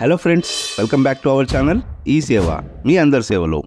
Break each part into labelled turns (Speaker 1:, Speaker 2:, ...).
Speaker 1: Hello friends, welcome back to our channel ఈ సేవ మీ అందరి సేవలో.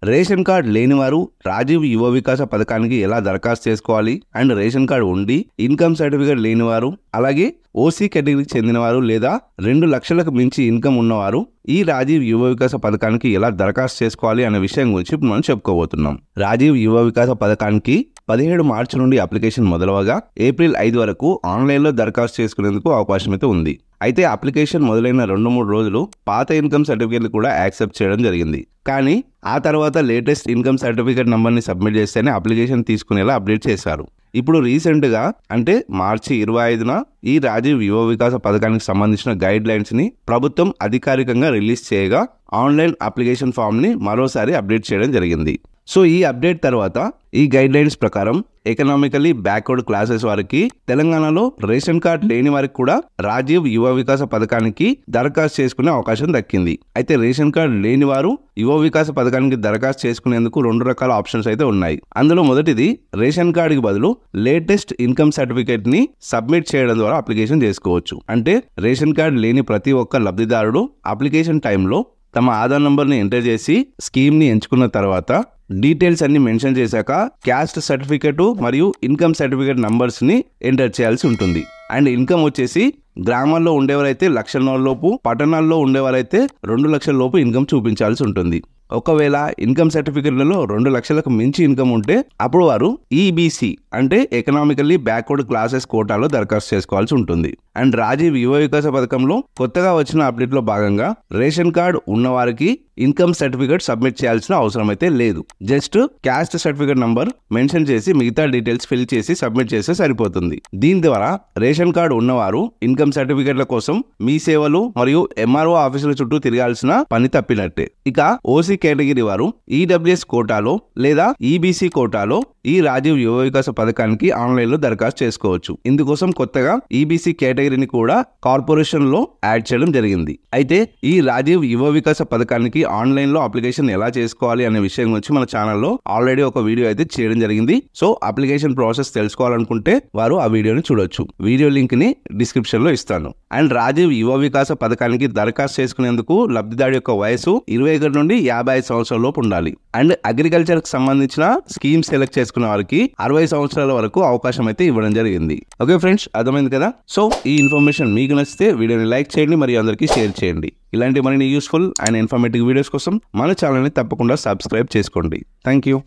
Speaker 1: రేషన్ కార్డ్ లేనివారు రాజీవ్ యువ వికాస పథకానికి ఎలా దరఖాస్తు చేసుకోవాలి అండ్ రేషన్ కార్డు ఉండి ఇన్కమ్ సర్టిఫికేట్ లేనివారు, అలాగే ఓసీ కేటగిరీకి చెందినవారు లేదా 2 లక్షలకు మించి ఇన్కమ్ ఉన్నవారు ఈ రాజీవ్ యువ వికాస పథకానికి ఎలా దరఖాస్తు చేసుకోవాలి అనే విషయం గురించి మనం చెప్పుకోబోతున్నాం. రాజీవ్ యువ వికాస పథకానికి 17 మార్చి నుండి అప్లికేషన్ మొదలవగా ఏప్రిల్ 5 వరకు ఆన్లైన్లో దరఖాస్తు చేసుకునేందుకు అవకాశం అయితే ఉంది. అయితే అప్లికేషన్ మొదలైన 2-3 రోజులు పాత ఇన్కమ్ సర్టిఫికేట్లు కూడా యాక్సెప్ట్ చేయడం జరిగింది. కానీ ఆ తర్వాత లేటెస్ట్ ఇన్కమ్ సర్టిఫికేట్ నంబర్ని సబ్మిట్ చేస్తేనే అప్లికేషన్ తీసుకునేలా అప్డేట్ చేశారు. ఇప్పుడు రీసెంట్గా అంటే మార్చి 25న ఈ రాజీవ్ యువ వికాస పథకానికి సంబంధించిన గైడ్ లైన్స్ ని ప్రభుత్వం అధికారికంగా రిలీజ్ చేయగా ఆన్లైన్ అప్లికేషన్ ఫామ్ ని మరోసారి అప్డేట్ చేయడం జరిగింది. సో ఈ అప్డేట్ తర్వాత ఈ గైడ్ లైన్స్ ప్రకారం ఎకనామికలీ బ్యాక్వర్డ్ క్లాసెస్ వారికి, తెలంగాణలో రేషన్ కార్డ్ లేని వారికి కూడా రాజీవ్ యువ వికాస పథకానికి దరఖాస్తు చేసుకునే అవకాశం దక్కింది. అయితే రేషన్ కార్డ్ లేని వారు యువ వికాస పథకానికి దరఖాస్తు చేసుకునేందుకు 2 రకాల ఆప్షన్స్ అయితే ఉన్నాయి. అందులో మొదటిది రేషన్ కార్డుకి బదులు లేటెస్ట్ ఇన్కమ్ సర్టిఫికేట్ ని సబ్మిట్ చేయడం ద్వారా అప్లికేషన్ చేసుకోవచ్చు. అంటే రేషన్ కార్డ్ లేని ప్రతి ఒక్క లబ్ధిదారుడు అప్లికేషన్ టైంలో తమ ఆధార్ నంబర్ని ఎంటర్ చేసి స్కీమ్ ని ఎంచుకున్న తర్వాత డీటెయిల్స్ అన్ని మెన్షన్ చేశాక క్యాస్ట్ సర్టిఫికేట్ మరియు ఇన్కమ్ సర్టిఫికేట్ నంబర్స్ ని ఎంటర్ చేయాల్సి ఉంటుంది. అండ్ ఇన్కమ్ వచ్చేసి గ్రామాల్లో ఉండేవారైతే 1 లక్షల లోపు, పట్టణాల్లో ఉండేవారైతే 2 లక్షల లోపు ఇన్కమ్ చూపించాల్సి ఉంటుంది. ఒకవేళ ఇన్కమ్ సర్టిఫికేట్లలో 2 లక్షలకు మించి ఇన్కమ్ ఉంటే అప్పుడు వారు ఈబీసీ అంటే ఎకనామికల్లీ బ్యాక్వర్డ్ క్లాసెస్ కోటాలో దరఖాస్తు చేసుకోవాల్సి ఉంటుంది. అండ్ రాజీవ్ యువ వికాస పథకంలో కొత్తగా వచ్చిన అప్డేట్ లో భాగంగా రేషన్ కార్డ్ ఉన్నవారికి ఇన్కమ్ సర్టిఫికేట్ సబ్మిట్ చేయాల్సిన అవసరం అయితే లేదు. Just caste certificate number mention చేసి మిగతా డీటెయిల్స్ ఫిల్ చేసి సబ్మిట్ చేస్తే సరిపోతుంది. దీని ద్వారా రేషన్ కార్డు ఉన్నవారు ఇన్కమ్ సర్టిఫికేట్ల కోసం మీ సేవలు మరియు ఎంఆర్ఓ ఆఫీసుల చుట్టూ తిరగాల్సిన పని తప్పినట్టే. ఇక ఓసీ కేటగిరీ వారు ఈడబ్ల్యూఎస్ కోటాలో లేదా ఈబీసీ కోటాలో ఈ రాజీవ్ యువ వికాస పథకానికి ఆన్లైన్ లో దరఖాస్తు చేసుకోవచ్చు. ఇందుకోసం కొత్తగా ఈబీసీ కేటగిరీని కూడా కార్పొరేషన్ లో యాడ్ చేయడం జరిగింది. అయితే ఈ రాజీవ్ యువ వికాస పథకానికి ఆన్లైన్ లో అప్లికేషన్ ఎలా చేసుకోవాలి అనే విషయం గురించి మన ఛానల్లో ఆల్రెడీ ఒక వీడియో అయితే చేయడం జరిగింది. సో అప్లికేషన్ ప్రాసెస్ తెలుసుకోవాలనుకుంటే వారు ఆ వీడియోని చూడొచ్చు. వీడియో లింక్ ని డిస్క్రిప్షన్ లో ఇస్తాను. అండ్ రాజీవ్ యువ వికాస పథకానికి దరఖాస్తు చేసుకునేందుకు లబ్ధిదారు యొక్క వయసు 21 నుండి 55 సంవత్సరాల లోపు ఉండాలి. అండ్ అగ్రికల్చర్ కి సంబంధించిన స్కీమ్ సెలెక్ట్ చేసుకున్న వారికి 60 సంవత్సరాల వరకు అవకాశం అయితే ఇవ్వడం జరిగింది. ఓకే ఫ్రెండ్స్, అర్థమైంది కదా? సో ఈ ఇన్ఫర్మేషన్ మీకు నచ్చితే వీడియోని లైక్ చేయండి మరియు అందరికీ షేర్ చేయండి. ఇలాంటి మరిన్ని యూస్ఫుల్ అండ్ ఇన్ఫర్మేటివ్ వీడియోస్ కోసం మన ఛానల్ని తప్పకుండా సబ్స్క్రైబ్ చేసుకోండి. Thank you.